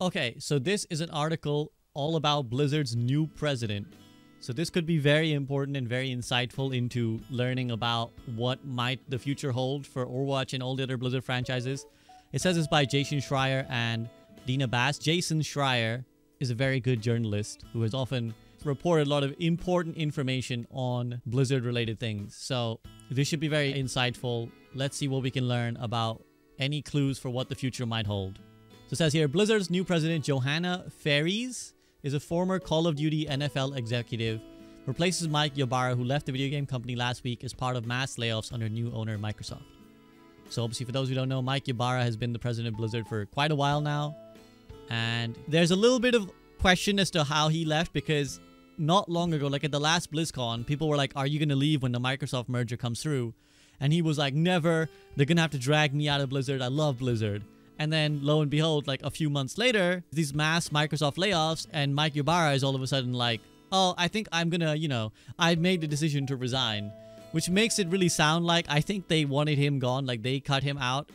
Okay, so this is an article all about Blizzard's new president. So this could be very important and very insightful into learning about what might the future hold for Overwatch and all the other Blizzard franchises. It says it's by Jason Schreier and Dina Bass. Jason Schreier is a very good journalist who has often reported a lot of important information on Blizzard-related things. So this should be very insightful. Let's see what we can learn about any clues for what the future might hold. So it says here, Blizzard's new president, Johanna Faries, is a former Call of Duty NFL executive, replaces Mike Ybarra, who left the video game company last week as part of mass layoffs under new owner Microsoft. So obviously, for those who don't know, Mike Ybarra has been the president of Blizzard for quite a while now. And there's a little bit of question as to how he left, because not long ago, like at the last BlizzCon, people were like, are you going to leave when the Microsoft merger comes through? And he was like, never. They're going to have to drag me out of Blizzard. I love Blizzard. And then lo and behold, like a few months later, these mass Microsoft layoffs, and Mike Ybarra is all of a sudden like, oh, I think I'm gonna, I've made the decision to resign. Which makes it really sound like I think they wanted him gone, like they cut him out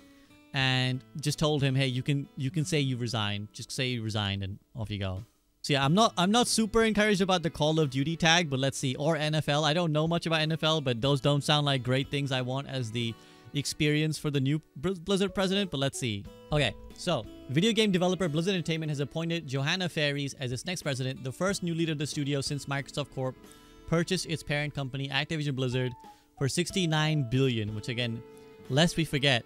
and just told him, hey, you can say you resigned. Just say you resigned and off you go. So yeah, I'm not super encouraged about the Call of Duty tag, but let's see. Or NFL. I don't know much about NFL, but those don't sound like great things I want as the experience for the new Blizzard president, but let's see. Okay, so video game developer Blizzard Entertainment has appointed Johanna Faries as its next president, the first new leader of the studio since Microsoft Corp purchased its parent company Activision Blizzard for $69 billion, which again, lest we forget,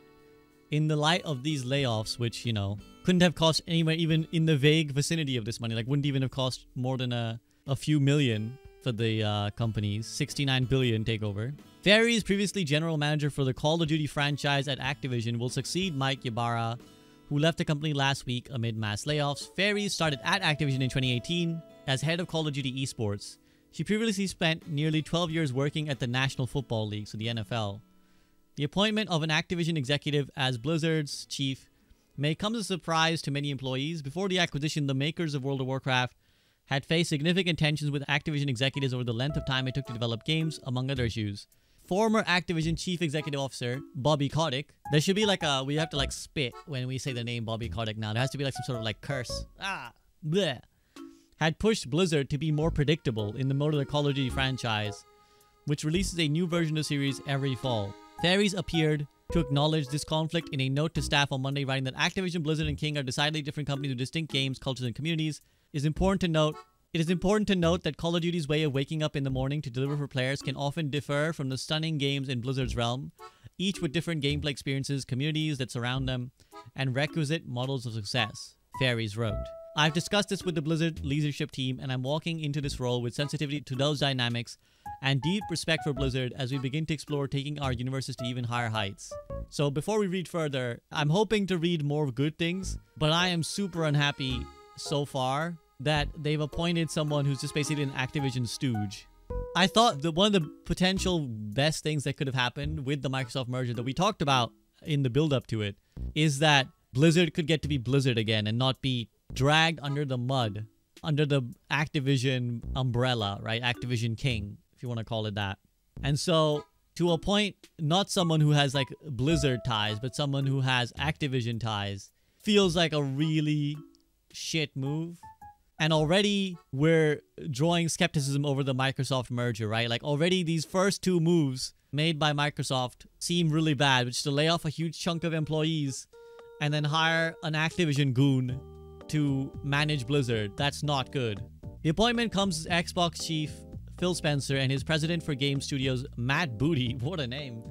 in the light of these layoffs, which, couldn't have cost anywhere even in the vague vicinity of this money, like wouldn't even have cost more than a few million for the companies, $69 billion takeover. Faries, previously general manager for the Call of Duty franchise at Activision, will succeed Mike Ybarra, who left the company last week amid mass layoffs. Faries started at Activision in 2018 as head of Call of Duty esports. She previously spent nearly 12 years working at the National Football League, so the NFL. The appointment of an Activision executive as Blizzard's chief may come as a surprise to many employees. Before the acquisition, the makers of World of Warcraft had faced significant tensions with Activision executives over the length of time it took to develop games, among other issues. Former Activision Chief Executive Officer Bobby Kotick. There should be like we have to like spit when we say the name Bobby Kotick now. There has to be like some sort of like curse. Bleh. Had pushed Blizzard to be more predictable in the mode of the Call of Duty franchise, which releases a new version of the series every fall. Faries appeared to acknowledge this conflict in a note to staff on Monday, writing that Activision, Blizzard, and King are decidedly different companies with distinct games, cultures, and communities. It is important to note that Call of Duty's way of waking up in the morning to deliver for players can often differ from the stunning games in Blizzard's realm, each with different gameplay experiences, communities that surround them, and requisite models of success, Faries wrote. I've discussed this with the Blizzard leadership team, and I'm walking into this role with sensitivity to those dynamics and deep respect for Blizzard as we begin to explore taking our universes to even higher heights. So before we read further, I'm hoping to read more good things, but I am super unhappy so far that they've appointed someone who's just basically an Activision stooge. I thought that one of the potential best things that could have happened with the Microsoft merger that we talked about in the build-up to it is that Blizzard could get to be Blizzard again and not be dragged under the mud, under the Activision umbrella, right? Activision King, if you want to call it that. And so to appoint not someone who has like Blizzard ties, but someone who has Activision ties feels like a really shit move. And already we're drawing skepticism over the Microsoft merger, right? Like already these first two moves made by Microsoft seem really bad, which is to lay off a huge chunk of employees and then hire an Activision goon to manage Blizzard. That's not good. The appointment comes as Xbox chief Phil Spencer and his president for game studios, Matt Booty. What a name.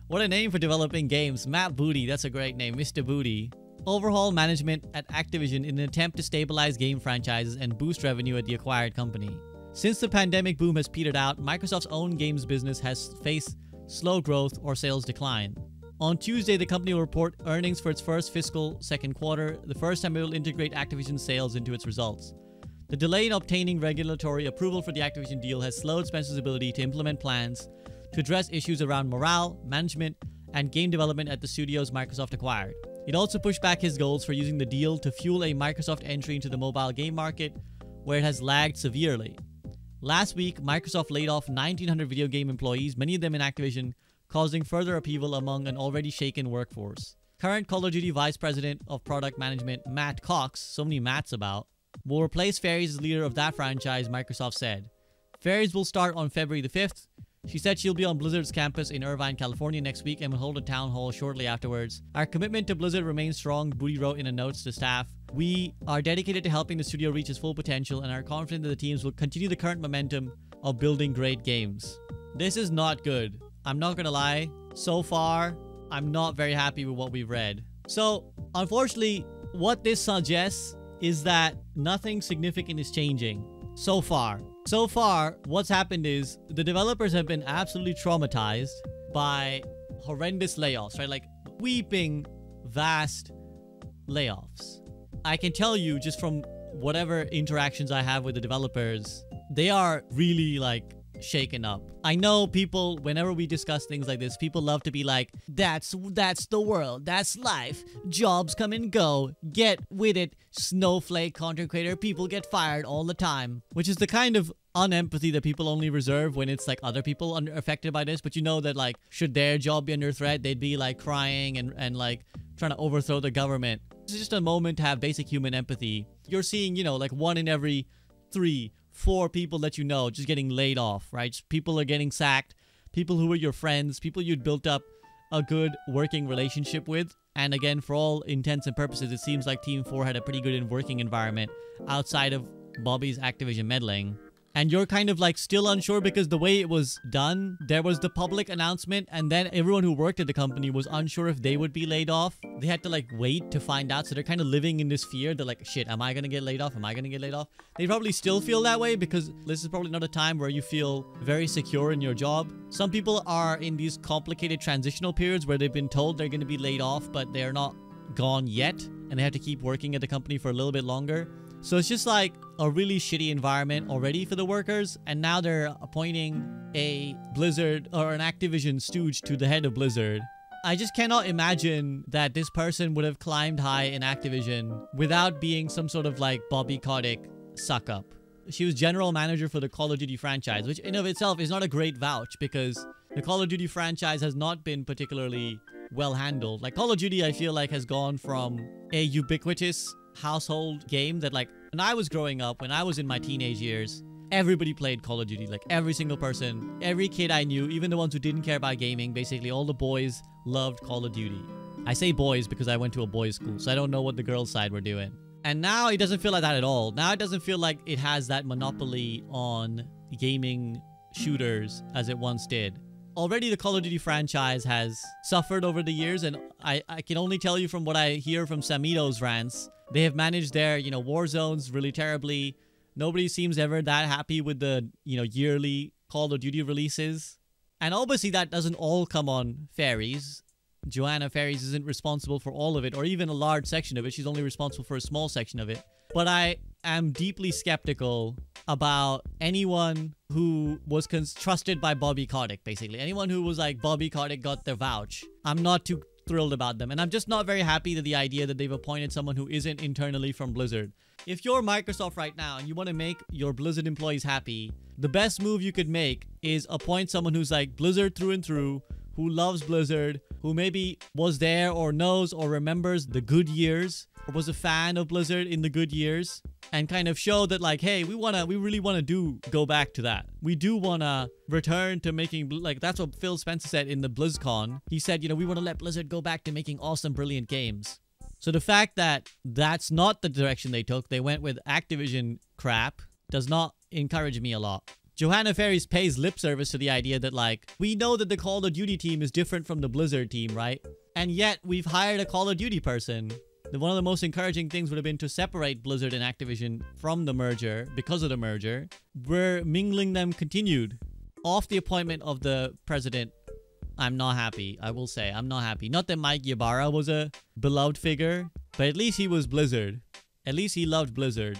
What a name for developing games. Matt Booty. That's a great name. Mr. Booty. Overhaul management at Activision in an attempt to stabilize game franchises and boost revenue at the acquired company. Since the pandemic boom has petered out, Microsoft's own games business has faced slow growth or sales decline. On Tuesday, the company will report earnings for its first fiscal second quarter, the first time it will integrate Activision sales into its results. The delay in obtaining regulatory approval for the Activision deal has slowed Spencer's ability to implement plans to address issues around morale, management, and game development at the studios Microsoft acquired. It also pushed back his goals for using the deal to fuel a Microsoft entry into the mobile game market, where it has lagged severely. Last week, Microsoft laid off 1,900 video game employees, many of them in Activision, causing further upheaval among an already shaken workforce. Current Call of Duty Vice President of Product Management Matt Cox, so many Matts about, will replace Ferries as leader of that franchise, Microsoft said. Ferries will start on February the 5th. She said she'll be on Blizzard's campus in Irvine, California next week and will hold a town hall shortly afterwards. Our commitment to Blizzard remains strong, Booty wrote in a note to staff. We are dedicated to helping the studio reach its full potential and are confident that the teams will continue the current momentum of building great games. This is not good. I'm not gonna lie. So far, I'm not very happy with what we've read. So, unfortunately, what this suggests is that nothing significant is changing. So far, what's happened is the developers have been absolutely traumatized by horrendous layoffs, right? Like weeping, vast layoffs. I can tell you just from whatever interactions I have with the developers, they are really like shaken up. I know people, whenever we discuss things like this, people love to be like, that's the world, that's life, jobs come and go, get with it, snowflake content creator, people get fired all the time, which is the kind of unempathy that people only reserve when it's like other people affected by this. But you know that like, should their job be under threat, they'd be like crying and like trying to overthrow the government. It's just a moment to have basic human empathy. You're seeing, you know, like 1 in every 3, 4 people that you know just getting laid off, right? Just people are getting sacked, people who were your friends, people you'd built up a good working relationship with. And again, for all intents and purposes, it seems like Team 4 had a pretty good working environment outside of Bobby's Activision meddling. And you're kind of like still unsure because the way it was done, there was the public announcement and then everyone who worked at the company was unsure if they would be laid off. They had to like wait to find out. So they're kind of living in this fear. They're like, shit, am I going to get laid off? Am I going to get laid off? They probably still feel that way because this is probably not a time where you feel very secure in your job. Some people are in these complicated transitional periods where they've been told they're going to be laid off, but they're not gone yet. And they have to keep working at the company for a little bit longer. So it's just like a really shitty environment already for the workers. And now they're appointing a Blizzard or an Activision stooge to the head of Blizzard. I just cannot imagine that this person would have climbed high in Activision without being some sort of like Bobby Kotick suck up. She was general manager for the Call of Duty franchise, which in of itself is not a great vouch because the Call of Duty franchise has not been particularly well handled. Like Call of Duty, I feel like has gone from a ubiquitous household game that like when I was growing up, when I was in my teenage years, everybody played Call of Duty. Like every single person, every kid I knew, even the ones who didn't care about gaming, basically all the boys loved Call of Duty. I say boys because I went to a boys' school, so I don't know what the girls' side were doing. And now it doesn't feel like that at all. Now it doesn't feel like it has that monopoly on gaming shooters as it once did. Already the Call of Duty franchise has suffered over the years, and I can only tell you from what I hear from Samito's rants, they have managed their, you know, war zones really terribly. Nobody seems ever that happy with the, you know, yearly Call of Duty releases. And obviously that doesn't all come on Ferries. Joanna Ferries isn't responsible for all of it, or even a large section of it. She's only responsible for a small section of it. But I am deeply skeptical about anyone who was trusted by Bobby Kotick, basically. Anyone who was like, Bobby Kotick got their vouch. I'm not too thrilled about them. And I'm just not very happy that the idea that they've appointed someone who isn't internally from Blizzard. If you're Microsoft right now and you want to make your Blizzard employees happy, the best move you could make is appoint someone who's like Blizzard through and through, who loves Blizzard, who maybe was there or knows or remembers the good years, or was a fan of Blizzard in the good years, and kind of show that like, hey, we really want to go back to that. We do want to return to making, like, that's what Phil Spencer said in the BlizzCon. He said, you know, we want to let Blizzard go back to making awesome, brilliant games. So the fact that that's not the direction they took, they went with Activision crap, does not encourage me a lot. Johanna Ferries pays lip service to the idea that, like, we know that the Call of Duty team is different from the Blizzard team, right? And yet, we've hired a Call of Duty person. One of the most encouraging things would have been to separate Blizzard and Activision from the merger, because of the merger. We're mingling them continued. Off the appointment of the president, I'm not happy. I will say, I'm not happy. Not that Mike Ybarra was a beloved figure, but at least he was Blizzard. At least he loved Blizzard.